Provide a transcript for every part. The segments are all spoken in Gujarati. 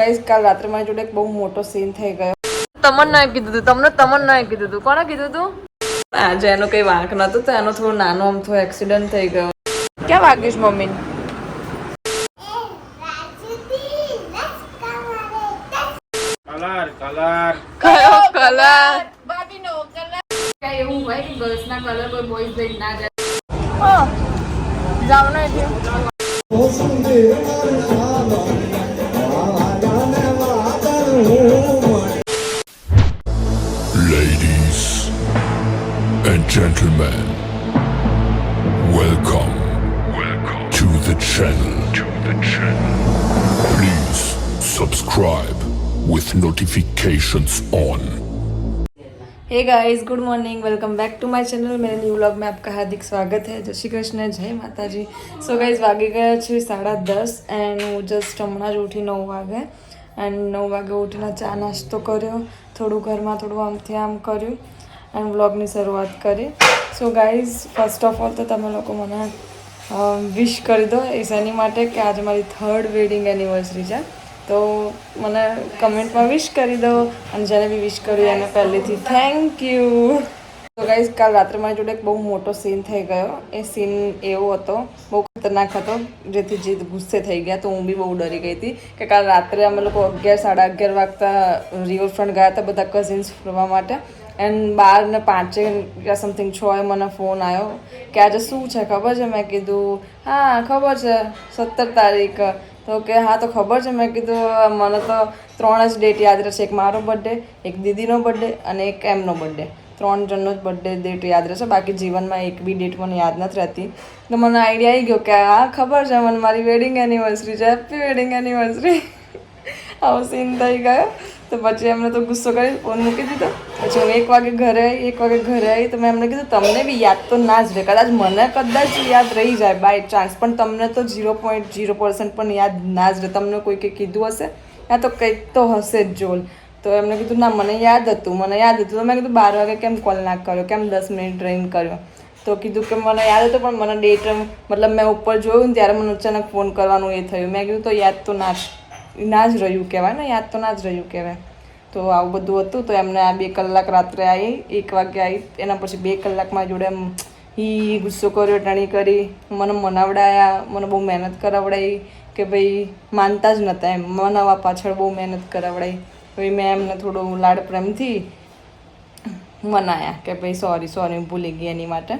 ગાઈસ કાલ રાત્રે મારી જોડે એક બહુ મોટો સીન થઈ ગયો. તમન્નાએ કીધું હતું તમન્નાએ કીધું હતું. કોણે કીધું હતું? આજે એનો કઈ વાંક નતો તો એનો થોડો નાનો અમથો એક્સિડન્ટ થઈ ગયો. ક્યાં વાગીશ મમ્મી? કયો કલર? કઈ એવું હોય કે ગર્લ્સ ના કલર કોઈ બોયઝ લઈ ના જાય. જાવ ને એટલે Ladies and gentlemen, welcome to the channel. Please subscribe with notifications on. Hey guys, good morning, welcome back to my channel. मेरे न्यू व्लॉग में आपका हार्दिक स्वागत है. जय श्री कृष्ण, जय माता जी. સો ગાઈઝ વાગી ગયા છે 10:30 એન્ડ હું જસ્ટ હમણાં જ ઉઠી 9 વાગે એન્ડ 9 વાગે ઉઠીને ચા નાસ્તો કર્યો, થોડું ઘરમાં થોડું આમથી આમ કર્યું એન્ડ વ્લોગની શરૂઆત કરી. So guys first of all તો તમે લોકો મને વિશ કરી દો એ શેની માટે કે આજે મારી 3rd વેડિંગ એનિવર્સરી છે. તો મને કમેન્ટમાં વિશ કરી દો અને જેને બી વિશ કર્યું એને પહેલેથી થેન્ક યુ. તો ગાઈઝ કાલ રાત્રે મારી જોડે એક બહુ મોટો સીન થઈ ગયો. એ સીન એવો હતો, બહુ ખતરનાક હતો, જેથી જીત ગુસ્સે થઈ ગયા. તો હું બી બહુ ડરી ગઈ હતી કે કાલ રાત્રે અમે લોકો 11-11:30 વાગતા રિવરફ્રન્ટ ગયા હતા બધા કઝિન્સ ફરવા માટે એન્ડ 12:05 સમથિંગ 6 મને ફોન આવ્યો કે આજે શું છે ખબર છે? મેં કીધું હા ખબર છે 17 તારીખ. તો કે હા તો ખબર છે. મેં કીધું મને તો 3 જ ડેટ યાદ રહેશે, એક મારો બર્થડે, એક દીદીનો બર્થડે અને એક એમનો બર્થડે. 3 જણનો જ બર્થડે ડેટ યાદ રહેશે, બાકી જીવનમાં એક બી ડેટ મને યાદ નથી રહેતી. તો મને આઈડિયા આવી ગયો કે હા ખબર છે મને મારી વેડિંગ એનિવર્સરી છે, હેપી વેડિંગ એનિવર્સરી. આવો સીન થઈ ગયો. તો પછી એમને તો ગુસ્સો કરી ફોન મૂકી દીધો. પછી હું 1 વાગે ઘરે આવી તો મેં એમને કીધું તમને બી યાદ તો ના જ રહે, કદાચ મને કદાચ યાદ રહી જાય બાય ચાન્સ, પણ તમને તો 0.0% પણ યાદ ના જ રહે. તમને કોઈ કંઈ કીધું હશે યા તો કંઈક તો હશે જ જોલ. તો એમને કીધું ના મને યાદ હતું. તો મેં કીધું 12 વાગે કેમ કોલ ના કર્યો, કેમ 10 મિનિટ રહીને કર્યો? તો કીધું કે મને યાદ હતું પણ મને ડેટ મતલબ મેં ઉપર જોયું ને ત્યારે મને અચાનક ફોન કરવાનું એ થયું. મેં કીધું તો યાદ તો ના જ રહ્યું કહેવાય ને, યાદ તો ના જ રહ્યું કહેવાય. તો આવું બધું હતું. તો એમને આ 2 કલાક રાત્રે આવી, 1 વાગે આવી, એના પછી 2 કલાક મારી જોડે એમ ગુસ્સો કર્યો, ટણી કરી, મને મનાવડાયા, મને બહુ મહેનત કરાવડાવી કે ભાઈ માનતા જ નહોતા એમ, મનાવવા પાછળ બહુ મહેનત કરાવડાવી. ભાઈ મેં એમને થોડું લાડ પ્રેમથી મનાયા કે ભાઈ સોરી ભૂલી ગઈ એની માટે.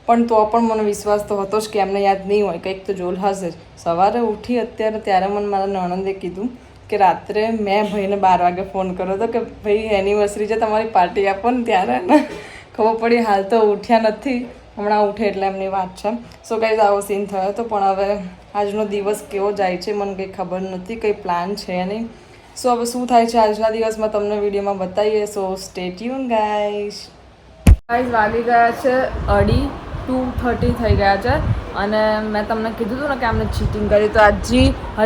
પણ તો પણ મને વિશ્વાસ તો હતો જ કે એમને યાદ નહીં હોય, કંઈક તો જોલ હશે જ. સવારે ઉઠી ત્યારે મને મારા નણંદે કીધું કે રાત્રે મેં ભાઈને 12 વાગે ફોન કર્યો હતો કે ભાઈ એનિવર્સરી છે તમારી, પાર્ટી આપો ને. ત્યારે ને ખબર પડી હાલ તો ઉઠ્યા નથી, હમણાં ઉઠે એટલે એમની વાત છે. સો ગાઈઝ આવો સીન થયો હતો. પણ હવે આજનો દિવસ કેવો જાય છે મને કંઈ ખબર નથી, કંઈ પ્લાન છે નહીં. સો હવે શું થાય છે આજના દિવસમાં તમને વિડીયોમાં બતાવીએ. સો સ્ટે ટ્યુન ગાઈઝ. વાગી ગયા છે 2:30 થઈ ગયા છે અને મેં તમને કીધું હતું ને કે આમને ચીટિંગ કરી. તો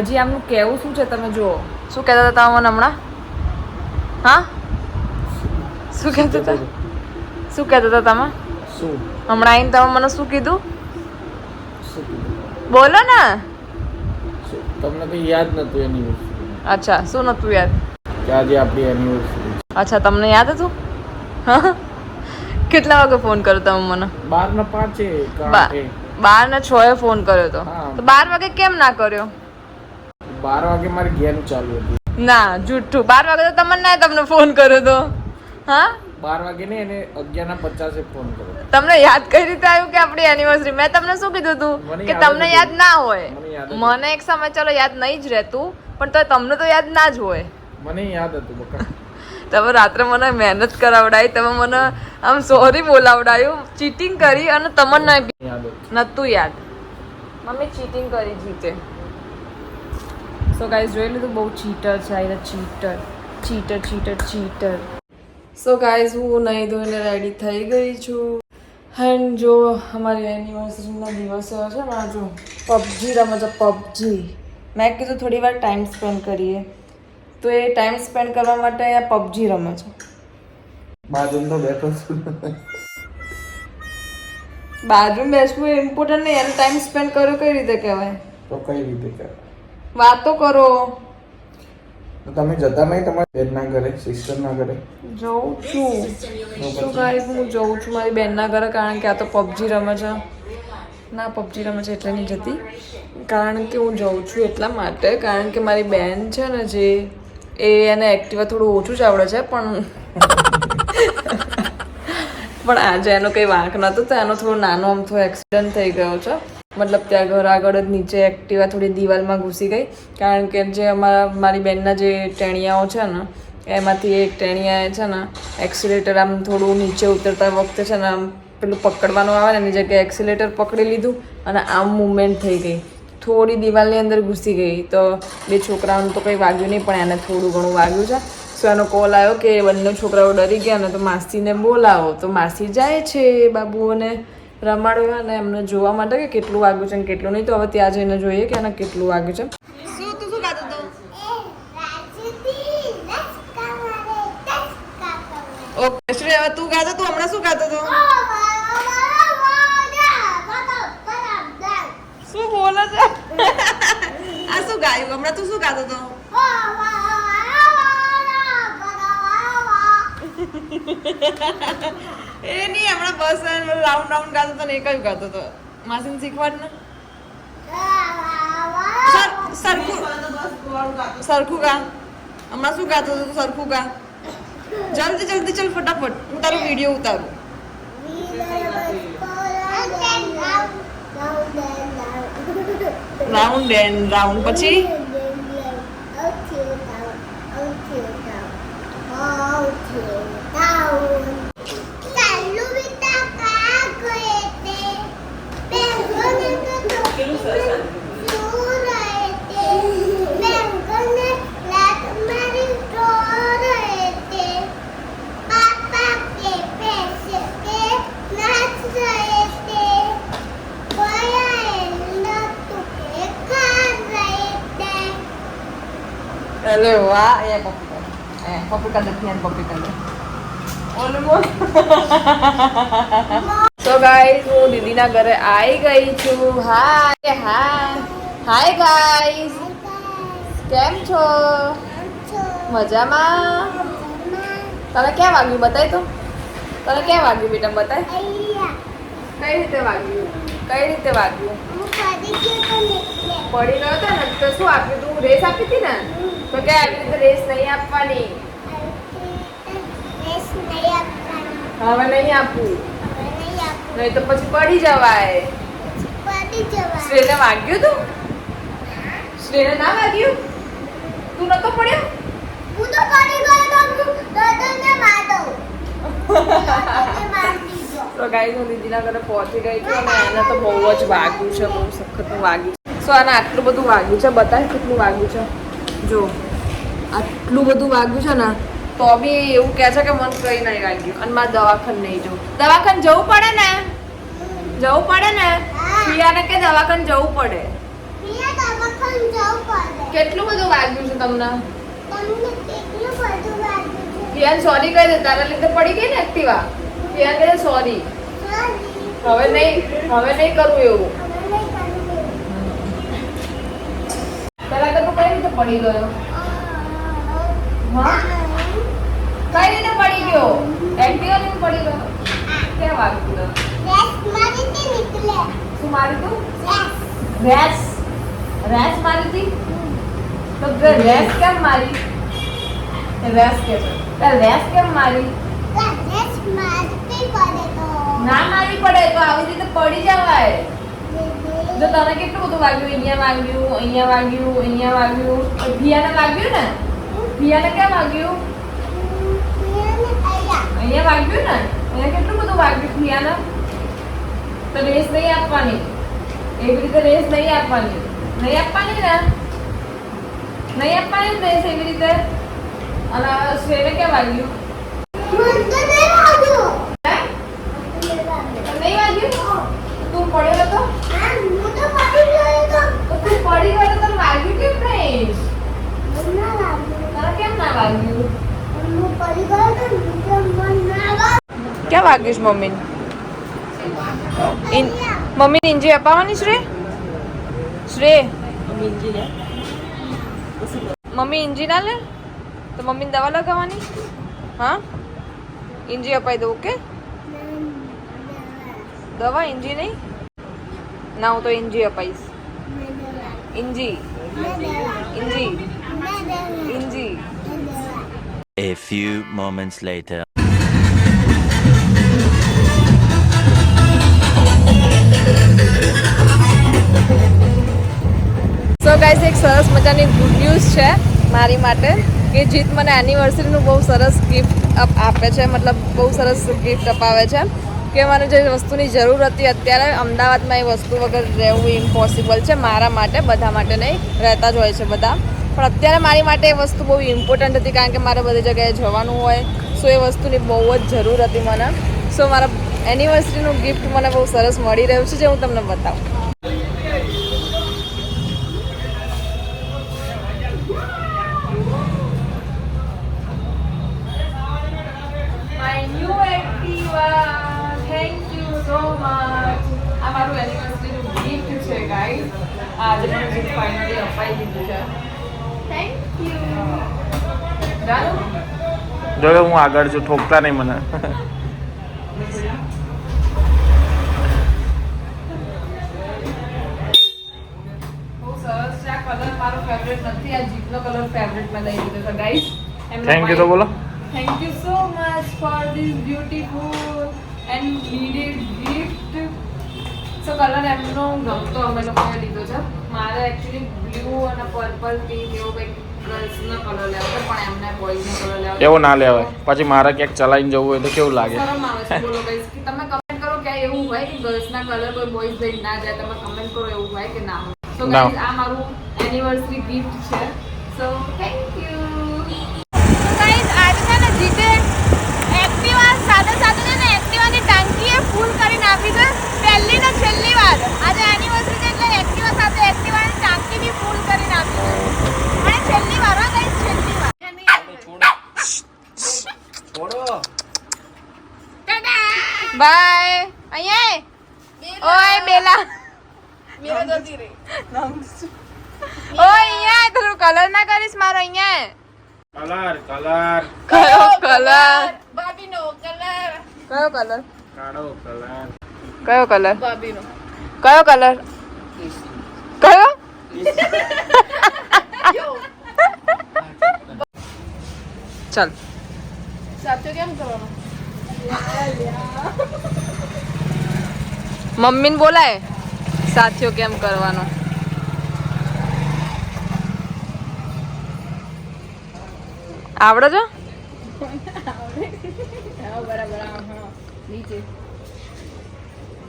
હજી આમનું કહેવું શું છે તમે જુઓ. શું કહેતા હતા તમે મને હમણાં? હા શું કહેતા હતા તમે હમણાં આવીને? તમે મને શું કીધું બોલો ને. તમને કઈ યાદ નતું એનિવર્સરી? અચ્છા શું નતું યાદ? કે આજે આપણી એનિવર્સરી. અચ્છા તમને યાદ હતું? કેટલા વાગે ફોન કર્યો તમે મને? 12:05 12:06 ફોન કર્યો હતો. તો 12 વાગે કેમ ના કર્યો? 12 વાગે મારી ગેમ ચાલુ હતી. ના જૂઠું, 12 વાગે તો તમને ફોન કર્યો હતો. હા 12 વાગે ને એને 11:50 ફોન કર્યો. તમને યાદ કઈ રીતે આવ્યું કે આપણી એનિવર્સરી? મેં તમને શું કીધું હતું કે તમને યાદ ના હોય. મને એક સમય ચલો યાદ નહીં જ રહેતું, પણ તો તમને તો યાદ ના જ હોય. મને યાદ હતું બકા. તમે રાત્રે મને મહેનત કરાવડાવી, તમે મને આમ સોરી બોલાવડાયું, ચીટિંગ કરી અને તમને નતું યાદ. મમ્મી ચીટિંગ કરી જીતે. સો ગાઈઝ જોઈ લીધું, બહુ ચીટર છે ચીટર. સો ગાઈઝ હું નહીં ધોઈને રેડી થઈ ગઈ છું એન્ડ જો અમારી એનિવર્સરીના દિવસે છે ને જો પબજી રમે છે. પબજી મેં કીધું થોડી વાર ટાઈમ સ્પેન્ડ કરીએ, તો એ ટાઈમ સ્પેન્ડ કરવા માટે અહીંયા પબજી રમે છે. બાજુમાં તો બેઠો છું. બાજુમાં બેસવું ઇમ્પોર્ટન્ટ નહીં, એને ટાઈમ સ્પેન્ડ કર્યો કઈ રીતે કહેવાય? તો કઈ રીતે કહેવાય? વાતો કરો. તો તમે જતા નહીં તમારા બેનના ઘરે, સિસ્ટરના ઘરે? જઉં છું તો ગાઈસ હું જઉં છું મારી બેનના ઘરે, કારણ કે આ તો પબજી રમે છે. ના પબજી રમે છે એટલે નહીં જતી, કારણ કે હું જઉં છું એટલા માટે, કારણ કે મારી બેન છે ને જે એને એક્ટિવા થોડું ઓછું જ આવડે છે, પણ આજે એનો કંઈ વાંક નહોતો તો એનો થોડો નાનો અમથો એક્સિડન્ટ થઈ ગયો છે. મતલબ ત્યાં ઘર આગળ જ નીચે એક્ટિવા થોડી દિવાલમાં ઘૂસી ગઈ, કારણ કે જે મારી બેનના જે ટેણિયાઓ છે ને એમાંથી એક ટેણિયાએ છે ને એક્સિલેટર આમ થોડું નીચે ઉતરતા વખતે છે ને આમ પેલું પકડવાનું આવે ને એની જગ્યાએ એક્સિલેટર પકડી લીધું અને આમ મૂવમેન્ટ થઈ ગઈ, થોડી દિવાલની અંદર ઘૂસી ગઈ. તો બે છોકરાઓને તો કંઈ વાગ્યું નહીં, પણ એને થોડું ઘણું વાગ્યું છે. સો એનો કોલ આવ્યો કે બંને છોકરાઓ ડરી ગયા ને તો માસીને બોલાવો. તો માસી જાય છે બાબુઓને રમાડવા અને એમને જોવા માટે કે કેટલું વાગ્યું છે ને કેટલું નહીં. તો હવે ત્યાં જઈને જોઈએ કે એને કેટલું વાગ્યું છે. શું તું શું ખાતો હતો? ઓકે શ્રી, હવે તું ગાતો, તું હમણાં શું ગાતો હતો? શું બોલે છે? આ શું ગાયું હમણાં? તું શું ગાતો હતો? એ નહીં, હમણાં બસ રાઉન્ડ રાઉન્ડ ગાતો હતો ને એ કયું ગાતો હતો? માસીને શીખવાડ ને. સરખું ગા. હમણાં શું ગાતો હતો? સરખું ગા. જલ્દી જલ્દી ચલ ફટાફટ, હું તારો વિડીયો ઉતારું. રાઉન્ડ એન્ડ રાઉન્ડ પછી અરે વાહ, એ પપ્પી કર દે, પપ્પી કર દે. તો ગાઈસ હું દીદીના ઘરે આવી ગઈ છું. હાય હાય ગાઈસ, કેમ છો? મજામાં? તને ક્યાં વાગ્યું બતાય તો? તને ક્યાં વાગ્યું બેટા બતાય? કઈ રીતે વાગ્યું? કઈ રીતે વાગ્યું? પડી ગયો હતો ને તો શું આપ્યું તું? રેસ આપી હતી ને? તો કે આવી રીતે રેસ નહીં આપવાની. હવે નહીં આપવું, નહીં તો પછી પડી જવાય. શ્રેને વાગ્યું તું? શ્રેને ના વાગ્યું? તું નતો પડ્યો? હું તો પડી ગયો તો દાદાને માર દઉં. તો ગાઈસ હું દીદીના ઘરે પહોંચી ગઈ છું અને એને તો બહુ જ વાગ્યું છે, બહુ સખતનું વાગ્યું છે. સો આને આટલું બધું વાગ્યું છે, બતાય કેટલું વાગ્યું છે. જો આટલું બધું વાગ્યું છે ને તો બી એવું કહે છે કે મને કંઈ નહીં વાગ્યું અને મારે દવાખાને નહીં જવું. દવાખાને જવું પડે ને? જવું પડે ને? પ્રિયાને કે દવાખાને જવું પડે. કેટલું બધું વાગ્યું છે તમને? પ્રિયાને સોરી કહી દે, તારા લીધે પડી ગઈ ને એક્ટિવા. પ્રિયા કહે સોરી, હવે નહીં કરું એવું. પેલા તો કઈ રીતે પડી ગયો? હા, કઈ રીતે પડી ગયો? એક્ટિવા લઈને પડી ગયો? ક્યાં વાગ્યું? શું મારી તું? રેસ મારી હતી? તો રેસ કેમ મારી? રેસ કે છે રેસ કેમ મારી? ના મારી પડે તો આવી રીતે પડી જવાય. જો તને કેટલું બધું વાગ્યું? અહીંયા વાગ્યું, અહીંયા વાગ્યું, અહીંયા વાગ્યું. ભિયાને વાગ્યું ને? ભિયાને કેમ વાગ્યું? અહીંયા વાગ્યું ને? અહીંયા કેટલું બધું વાગ્યું ભિયાને? તો રેસ નહીં આપવાની, એવી રીતે રેસ નહીં આપવાની. નહીં આપવાની ને? નહીં આપવાની રેસ એવી રીતે. અને શ્રેને કેમ વાગ્યું? નહીં વાગ્યું? તું પડ્યો હતો? તું પડી ગયો તો વાગ્યું કેમ નહીં? તારે કેમ ના વાગ્યું? ક્યાં વાગ્યું છે મમ્મી? મમ્મી ઇંજી અપાવવાની? શ્રે મમ્મી ઇંજી ના લે તો મમ્મીને દવા લગાવવાની હા ઇંજી અપાઈ દઉં ઓકે દવા ઇંજી નહીં ના હું તો ઇંજી અપાઈશ ઇંજી ઇંજી ઇંજી A few moments later. So guys એક સરસ મજાની ગુડ ન્યૂઝ છે મારી માટે કે જીત મને એનિવર્સરીનું બહુ સરસ ગિફ્ટ આપે છે મતલબ બહુ સરસ ગિફ્ટ અપાવે છે કે મને જે વસ્તુની જરૂર હતી અત્યારે અમદાવાદમાં એ વસ્તુ વગર રહેવું ઇમ્પોસિબલ છે મારા માટે બધા માટે નહીં રહેતા જ હોય છે બધા પણ અત્યારે મારી માટે એ વસ્તુ બહુ ઇમ્પોર્ટન્ટ હતી કારણ કે મારે બધી જગ્યાએ જવાનું હોય સો એ વસ્તુની બહુ જ જરૂર હતી મને સો મારા એનિવર્સરીનું ગિફ્ટ મને બહુ સરસ મળી રહ્યું છે જે હું તમને બતાવું My new Activa. Thank you so much. આ મારું એનિવર્સરીનું ગિફ્ટ છે ગાઈસ. આજે મને ગિફ્ટ ફાઇનલી અપાઈ દીધું છે. Thank you. જાનો જો હું આગળ છું ઠોકતા નહીં મને બહુ સરસ છે આ કલર મારો ફેવરેટ નથી આ જીતનો કલર ફેવરેટ મેં લઈ લીધો છે ગાઈસ થેન્ક યુ તો બોલો Thank you so much for this beautiful and needed gift. So colour એમનો ગમતો અમે લોકોએ લીધો છે મારે એકચ્યુઅલી બ્લુ અને પર્પલ પિંક એવો કંઈક ગર્લ્સનો કલર લેવો છે પણ એમને બોયઝનો કલર લેવો એવો ના લેવાય પછી મારે ક્યાંક ચલાવીને જવું હોય તો કેવું લાગે શરમ આવે છે બોલો guys કે તમે કમેન્ટ કરો કે એવું હોય કે ગર્લ્સના કલર કોઈ બોયઝ લઈ ના જાય તમે કમેન્ટ કરો એવું હોય કે ના હોય સો ગાઈસ આ મારું એનિવર્સરી ગિફ્ટ છે સો થેન્ક યુ ફૂલ કરીને આપી છે પહેલી ને છેલ્લી વાર આજે એનિવર્સરી છે એટલે એક્ટિવા સાથે એક્ટિવાની ટાંકી બી ફૂલ કરીને આપી છે અને છેલ્લી વાર હો ગાઈસ છેલ્લી વાર બાય અહીંયા ઓય બેલા મેરા જતી રહી ઓય અહીંયા થોડું કલર ના કરીશ મારો અહીંયા કલર કયો કલર ભાભીનો કલર કયો કલર કાળો કલર કયો કલર ભાભીનો કયો કલર કયો ચલ સાથે કેમ કરવાનો મમ્મીને બોલાય સાથીઓ કેમ કરવાનો આવડે છે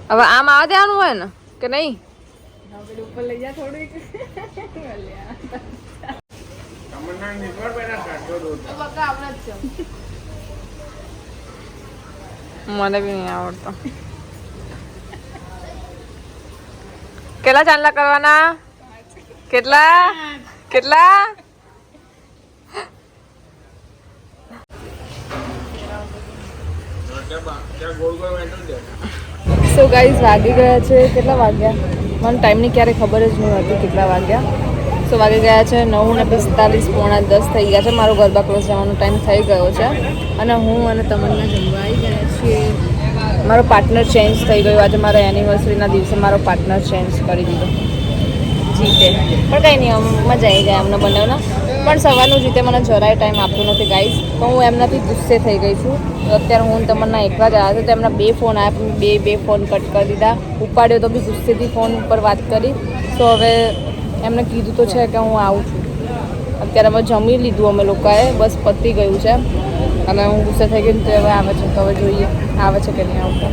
હવે આમ આવવા દેવાનું હોય ને કે નહીં ઉપર લઈ જા થોડું બકા આવડે જ છે મને બી નહીં આવડતો કેટલા ચાંદલા કરવાના કેટલા કેટલા સો ગાઈઝ વાગી ગયા છે કેટલા વાગ્યા મને ટાઈમની ક્યારે ખબર જ નહીં હતી કેટલા વાગ્યા સો વાગી ગયા છે 9:45 પોણા 10 થઈ ગયા છે મારો ગરબા ક્લાસ જવાનો ટાઈમ થઈ ગયો છે અને હું અને તમન્ના જમવા આવી ગયા છીએ મારો પાર્ટનર ચેન્જ થઈ ગયો આજે મારા એનિવર્સરીના દિવસે મારો પાર્ટનર ચેન્જ કરી દીધો જીતે પણ કંઈ નહીં મજા આવી જાય અમને બંનેના પણ સવારનું જીતે મને જરાય ટાઈમ આપતો નથી ગાઈસ તો હું એમનાથી ગુસ્સે થઈ ગઈ છું તો અત્યારે હું તમન્ના એકલા જ આવ્યા હતા તો એમના 2 ફોન આવ્યા બે ફોન કટ કરી દીધા ઉપાડ્યો તો બી ગુસ્સેથી ફોન ઉપર વાત કરી તો હવે એમને કીધું તો છે કે હું આવું છું અત્યારે અમે જમી લીધું અમે લોકોએ બસ પતી ગયું છે અને હું ગુસ્સે થઈ ગઈ તો હવે આવે છે તો હવે જોઈએ આવે છે કે નહીં આવતા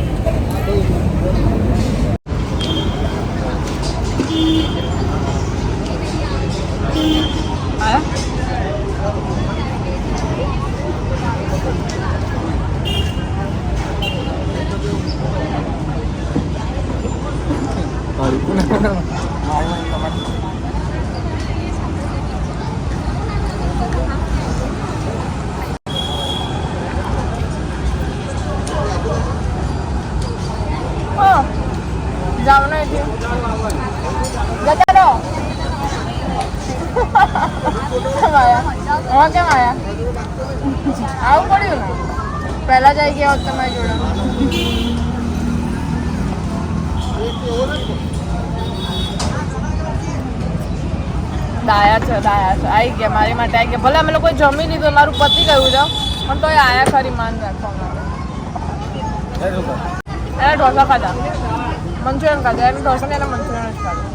Oh. આવું પડ્યું ને પહેલા જ આવી ગયા હોત તમારી જોડે. ડાયા છે આવી ગયા મારી માટે આવી ગયા. ભલે અમે લોકો જમી લીધું મારું પતિ ગયું છે પણ તો એ આયા ખરી માન રાખવા માટે. એને ઢોસા ખાધા, મંચુરિયન ખાધા. એને ઢોસા ને એને મંચુરિયન જ ખાધું.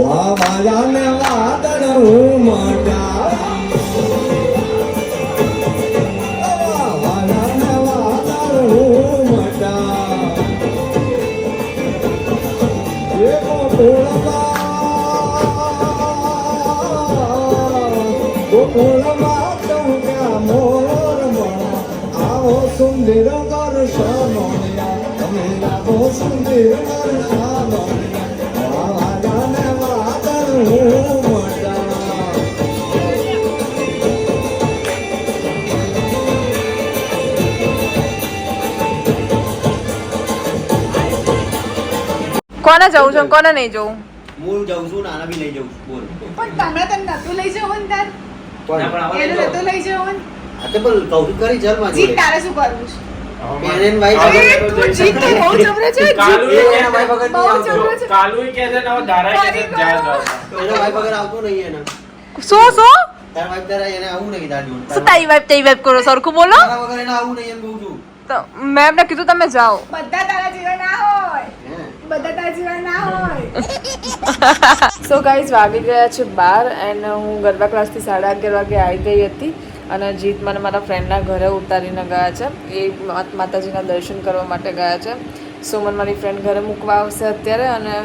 વાવાયાને વાદળ હું મોટા વાવાયાને વાદળ હું મોટા એ ગોકુળમાં તું ક્યાં મોર મોણા આવો સુંદર કરશનોયા તમે આવો સુંદર કરશનોયા વાવાયાને વાદળ હું મોટા કોને જવું છે કોને નહીં જવું? હું જાઉં છું નાના બી લઈ જાઉં છું બોલ પણ તમે તને નતું લઈ જવું ને તાર એને નતું લઈ જવું ને આ તો બોલ કૌશિક કરી જલ માં જીત તારે શું કરવું છે? બેન એન ભાઈ અરે તું જીત તો બહુ જબરો છે કાલુ જીત એના ભાઈ વગર બહુ નહીં જબરો આવતો છે. કાલુ કે છે ને ધારા કે છે જા જા એનો ભાઈ વગર આવતો નહીં એને શું તાર ભાઈ તારા એને આવું નહીં તાર જોડે શું તારી વાઈફ કરો સરખું બોલો. તારા વગર એને આવું નહીં એમ કહું છું તો મેં એમને કીધું તમે જાઓ. બધા તારા જેવા ના હોય, હે બધા તારા જેવા ના હોય. સો ગાઈઝ વાગી ગયા છે 12 એન્ડ હું ગરબા ક્લાસથી 11:30 વાગે આવી ગઈ હતી અને જીત મને મારા ફ્રેન્ડના ઘરે ઉતારીને ગયા છે. એ માતાજીના દર્શન કરવા માટે ગયા છે. સો મને મારી ફ્રેન્ડ ઘરે મૂકવા આવશે અત્યારે અને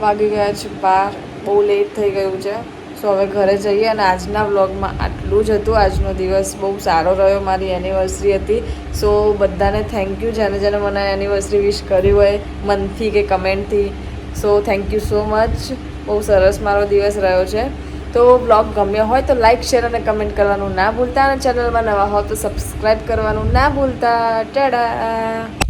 વાગી ગયા છે 12. બહુ લેટ થઈ ગયું છે. સો હવે ઘરે જઈએ અને આજના વ્લોગમાં આટલું જ હતું. આજનો દિવસ બહુ સારો રહ્યો. મારી એનિવર્સરી હતી. સો બધાને થેન્ક યુ જેને જેને મને એનિવર્સરી વિશ કરી હોય મનથી કે કમેન્ટથી. So thank you so much. બહુ સરસ મારો દિવસ રહ્યો છે. તો બ્લોગ ગમ્યો હોય તો લાઇક શેર અને કમેન્ટ કરવાનું ના ભૂલતા અને ચેનલમાં નવા હો તો સબસ્ક્રાઈબ કરવાનું ના ભૂલતા. ટાડા.